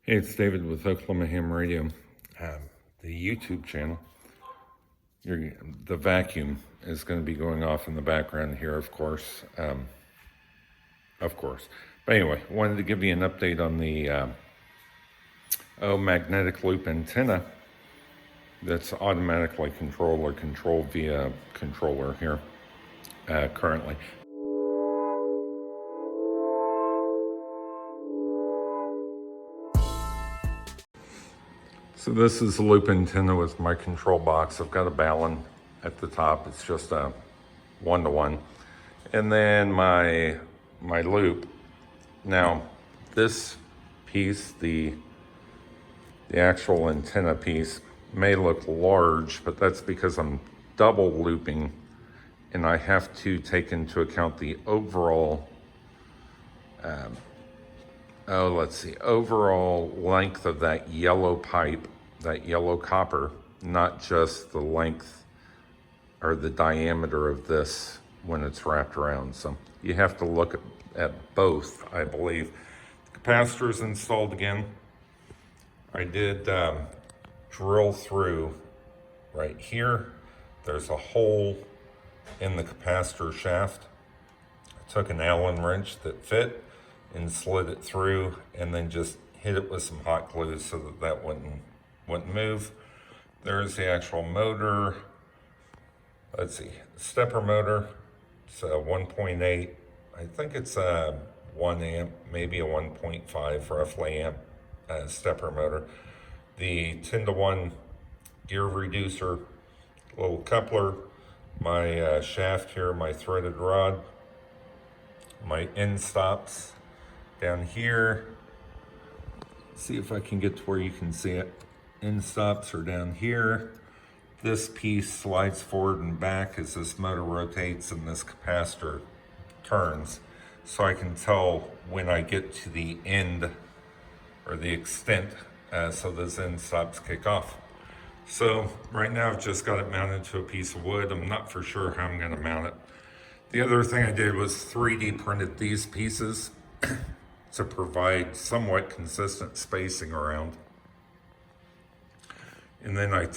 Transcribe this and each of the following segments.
Hey, it's David with Oklahoma Ham Radio. The YouTube channel, the vacuum is going to be going off in the background here, of course. But anyway, wanted to give you an update on the magnetic loop antenna that's automatically controlled via controller here currently. So this is a loop antenna with my control box. I've got a balun at the top. It's just a 1-to-1. And then my loop. Now, this piece, the actual antenna piece, may look large, but that's because I'm double looping and I have to take into account the overall overall length of that yellow pipe, that yellow copper, not just the length or the diameter of this when it's wrapped around. So you have to look at both, I believe. The capacitor is installed again. I did drill through right here. There's a hole in the capacitor shaft. I took an Allen wrench that fit and slid it through, and then just hit it with some hot glue so that wouldn't move. There's the actual motor. Let's see, stepper motor. It's a 1.8. I think it's a 1 amp, maybe a 1.5 roughly amp stepper motor. The 10-to-1 gear reducer, little coupler, my shaft here, my threaded rod, my end stops down here. See if I can get to where you can see it. End stops are down here. This piece slides forward and back as this motor rotates and this capacitor turns. So I can tell when I get to the end or the extent, so those end stops kick off. So right now I've just got it mounted to a piece of wood. I'm not for sure how I'm gonna mount it. The other thing I did was 3D printed these pieces to provide somewhat consistent spacing around. And then I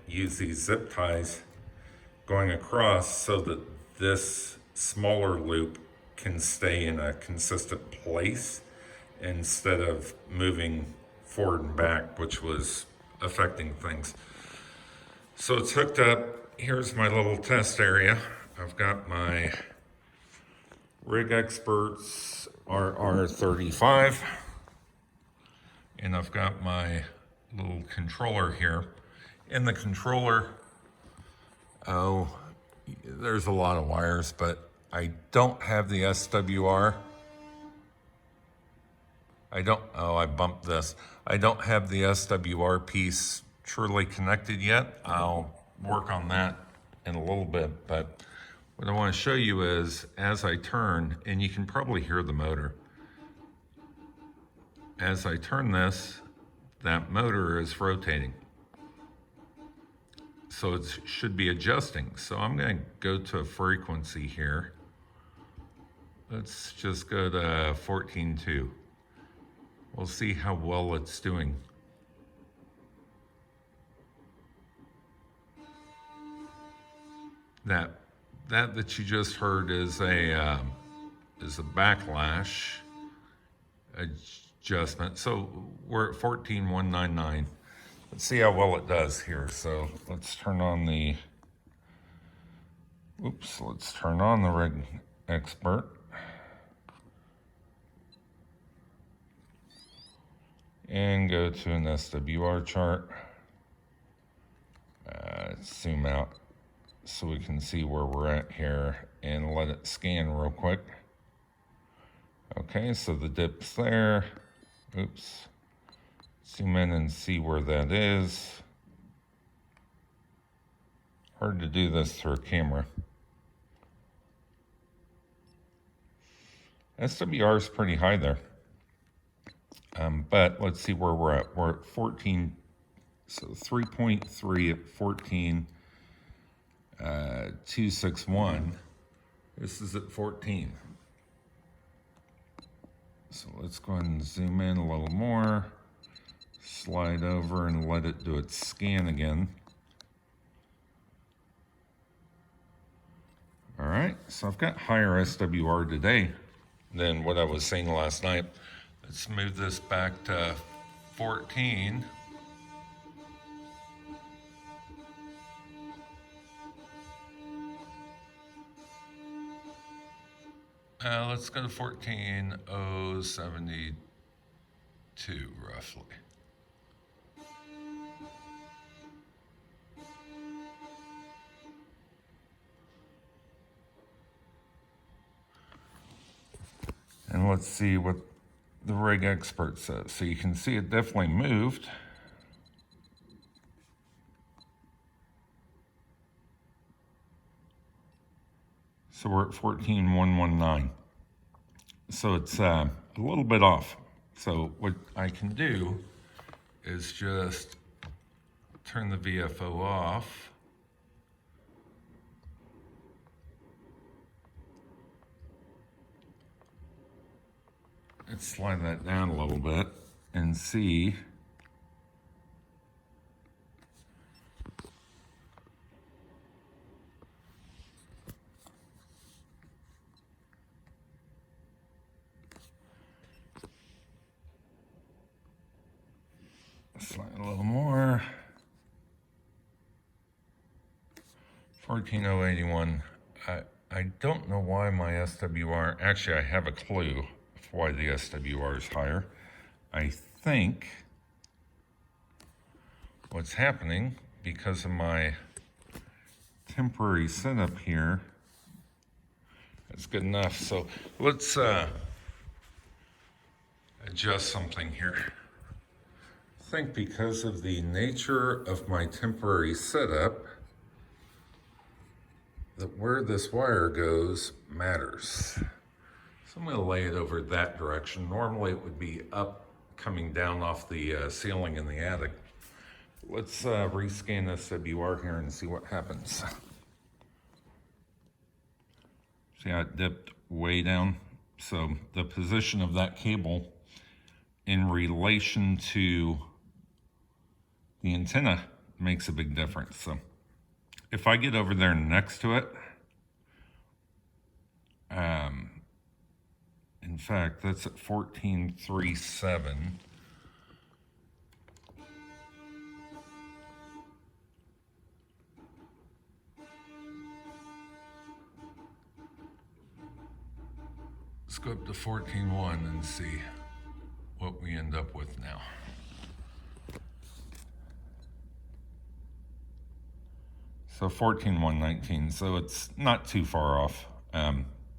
used these zip ties going across so that this smaller loop can stay in a consistent place instead of moving forward and back, which was affecting things. So it's hooked up. Here's my little test area. I've got my Rig Experts RR35, and I've got my little controller here. In the controller, there's a lot of wires, but I don't have the SWR. I bumped this. I don't have the SWR piece truly connected yet. I'll work on that in a little bit, but what I want to show you is as I turn, and you can probably hear the motor. As I turn this, that motor is rotating. So it should be adjusting. So I'm going to go to a frequency here. Let's just go to 14.2. We'll see how well it's doing. That you just heard is a backlash adjustment. So we're at 14.199. Let's see how well it does here. So let's turn on the Rig Expert. And go to an SWR chart. Zoom out so we can see where we're at here and let it scan real quick. Okay, so the dip's there. Oops. Zoom in and see where that is. Hard to do this through a camera. SWR is pretty high there. But let's see where we're at. We're at 14, so 3.3 at 14, 261. This is at 14. So let's go ahead and zoom in a little more. slide over and let it do its scan again. All right, so I've got higher SWR today than what I was seeing last night. Let's move this back to 14. Let's go to 14,072 roughly. And let's see what the rig expert says. So you can see it definitely moved. So we're at 14,119. So it's a little bit off. So what I can do is just turn the VFO off. Let's slide that down a little bit and see. Slide a little more. 14,081. I don't know why my SWR, actually I have a clue for why the SWR is higher. I think what's happening, because of my temporary setup here, that's good enough. So let's adjust something here. I think because of the nature of my temporary setup, that where this wire goes matters. So I'm going to lay it over that direction. Normally it would be up, coming down off the ceiling in the attic. Let's rescan SWR here and see what happens. See how it dipped way down? So the position of that cable in relation to the antenna makes a big difference. So if I get over there next to it, in fact, that's at 14,370. Let's go up to 14,1 and see what we end up with now. So 14,119, so it's not too far off.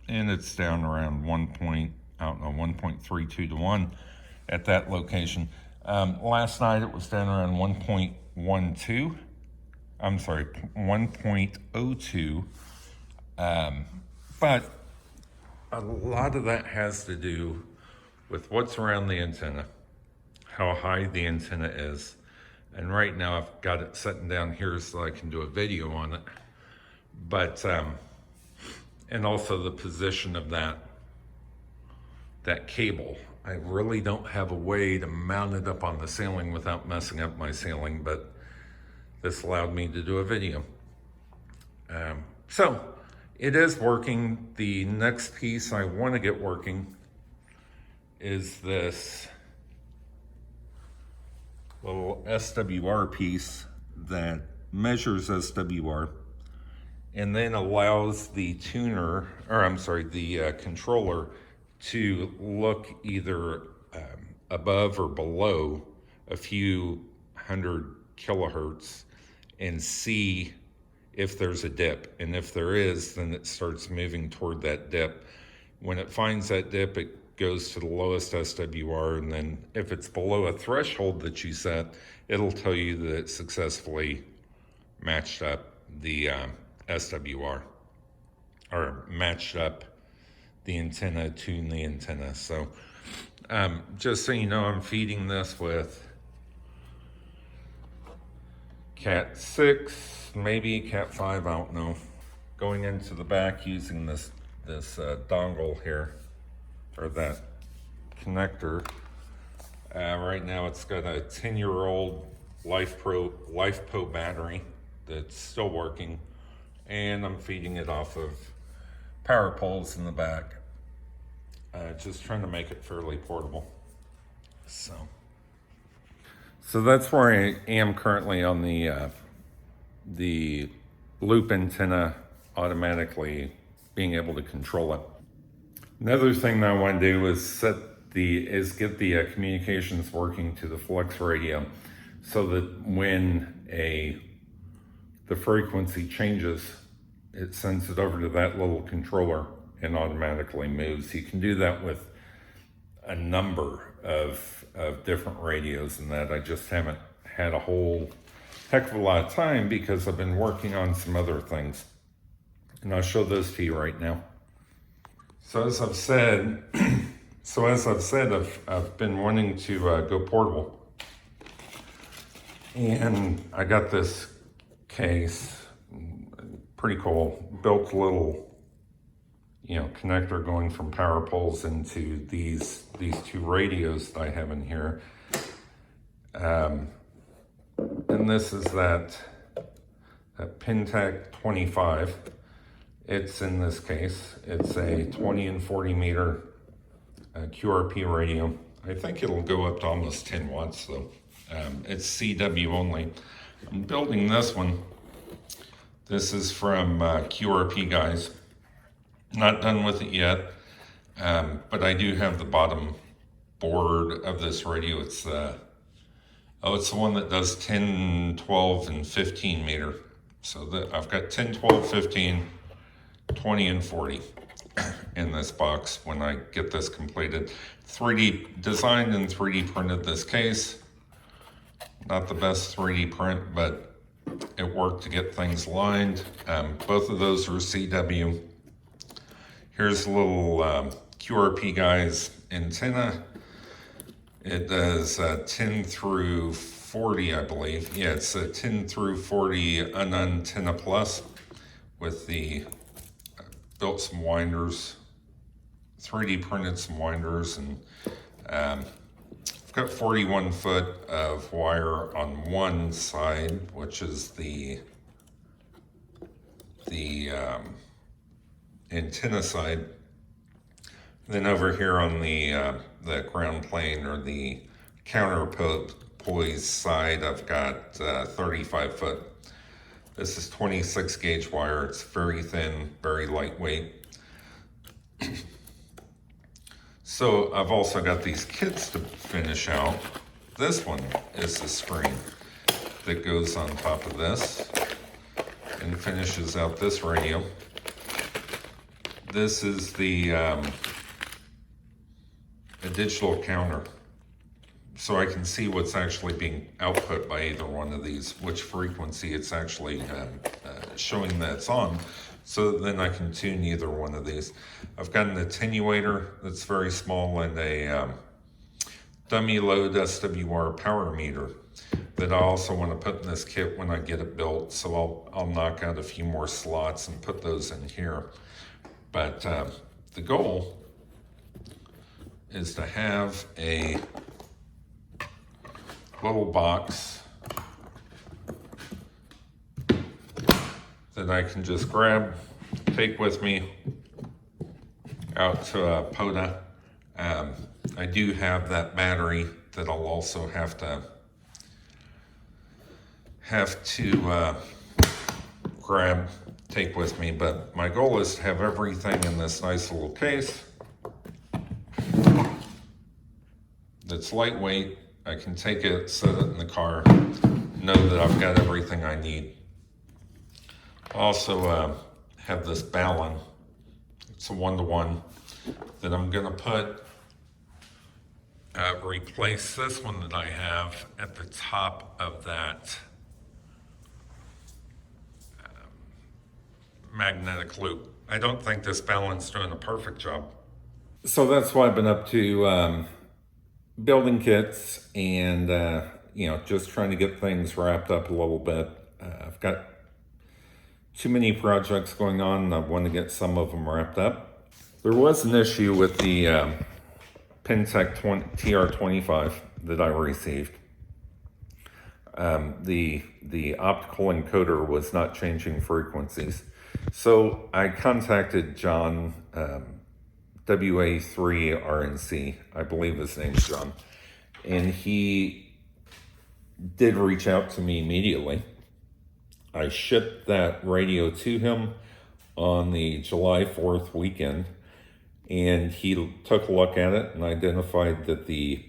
And it's down around 1.32 to 1 at that location. Last night it was down around 1.12. I'm sorry, 1.02. But a lot of that has to do with what's around the antenna, how high the antenna is. And right now I've got it sitting down here so I can do a video on it. But, and also the position of that cable. I really don't have a way to mount it up on the ceiling without messing up my ceiling, but this allowed me to do a video. So it is working. The next piece I want to get working is this little SWR piece that measures SWR and then allows the tuner, or I'm sorry, the controller to look either above or below a few hundred kilohertz and see if there's a dip. And if there is, then it starts moving toward that dip. When it finds that dip, it goes to the lowest SWR, and then if it's below a threshold that you set, it'll tell you that it successfully matched up the SWR, or matched up the antenna, tuned the antenna. So just so you know, I'm feeding this with Cat 6, maybe Cat 5, I don't know. Going into the back using this dongle here, or that connector. Right now it's got a 10-year-old LifePro battery that's still working, and I'm feeding it off of power poles in the back. Just trying to make it fairly portable. So that's where I am currently on the loop antenna, automatically being able to control it. Another thing that I want to do is get the communications working to the flex radio, so that when the frequency changes, it sends it over to that little controller and automatically moves. You can do that with a number of different radios, and that I just haven't had a whole heck of a lot of time because I've been working on some other things, and I'll show those to you right now. So as I've said, I've been wanting to go portable, and I got this case, pretty cool, built a little, connector going from power poles into these two radios that I have in here. And this is that Pintec 25. It's in this case. It's a 20 and 40 meter QRP radio. I think it'll go up to almost 10 watts though. It's CW only. I'm building this one. This is from QRP guys. Not done with it yet, but I do have the bottom board of this radio. It's it's the one that does 10, 12, and 15 meter. So I've got 10, 12, 15, 20, and 40 in this box when I get this completed. 3D designed and 3D printed this case. Not the best 3D print, but it worked to get things lined. Both of those are CW. Here's a little QRP guys antenna. It does 10 through 40, I believe. Yeah, it's a 10 through 40 antenna plus with the built some winders, 3D printed some winders, and I've got 41 foot of wire on one side, which is the antenna side. Then over here on the ground plane or the counterpoise side, I've got 35 foot. This is 26 gauge wire. It's very thin, very lightweight. So I've also got these kits to finish out. This one is the screen that goes on top of this and finishes out this radio. This is the a digital counter, so I can see what's actually being output by either one of these, which frequency it's actually showing that it's on, so then I can tune either one of these. I've got an attenuator that's very small and a dummy load SWR power meter that I also want to put in this kit when I get it built, so I'll knock out a few more slots and put those in here. But the goal is to have a little box that I can just grab, take with me out to POTA. I do have that battery that I'll also have to grab, take with me, but my goal is to have everything in this nice little case that's lightweight. I can take it, set it in the car, know that I've got everything I need. Also have this balun. It's a 1-to-1 that I'm gonna put, replace this one that I have at the top of that magnetic loop. I don't think this balun's doing a perfect job. So that's why I've been up to building kits and just trying to get things wrapped up a little bit. I've got too many projects going on and I want to get some of them wrapped up. There was an issue with the Pintec TR25. that I received. The optical encoder was not changing frequencies. So I contacted John, WA3RNC, I believe his name's John, and he did reach out to me immediately. I shipped that radio to him on the July 4th weekend, and he took a look at it and identified that the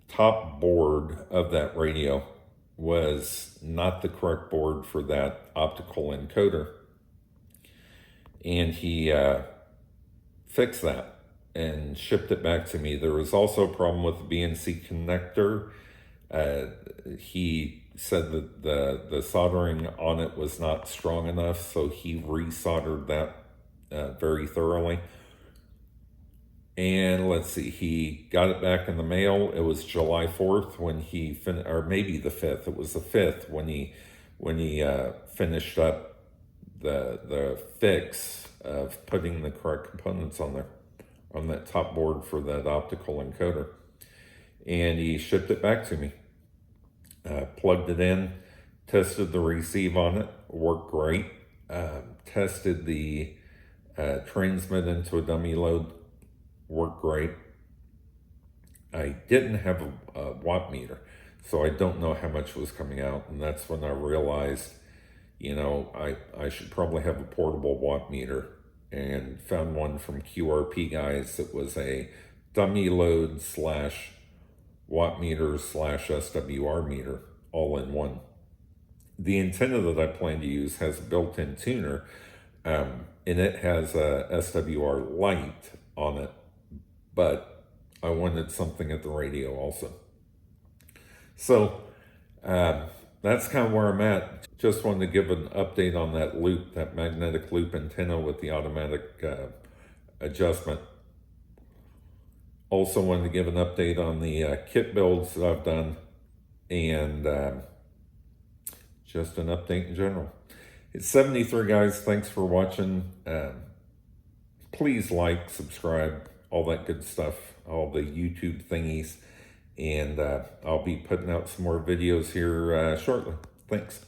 top board of that radio was not the correct board for that optical encoder. And he fixed that and shipped it back to me. There was also a problem with the BNC connector. He said that the soldering on it was not strong enough, so he resoldered that very thoroughly. And let's see, he got it back in the mail. It was July 4th when he or maybe the 5th. It was the 5th when he finished up the fix of putting the correct components on there, on that top board for that optical encoder. And he shipped it back to me. Plugged it in, tested the receive on it, worked great. Tested the transmit into a dummy load, worked great. I didn't have a watt meter, so I don't know how much was coming out, and that's when I realized, you know, I should probably have a portable watt meter, and found one from QRP guys that was a dummy load slash watt meter slash SWR meter all in one. The antenna that I plan to use has a built-in tuner, and it has a SWR light on it, but I wanted something at the radio also. So that's kind of where I'm at. Just wanted to give an update on that loop, that magnetic loop antenna with the automatic adjustment. Also wanted to give an update on the kit builds that I've done, and just an update in general. It's 73, guys. Thanks for watching. Please like, subscribe, all that good stuff, all the YouTube thingies. And I'll be putting out some more videos here shortly. Thanks.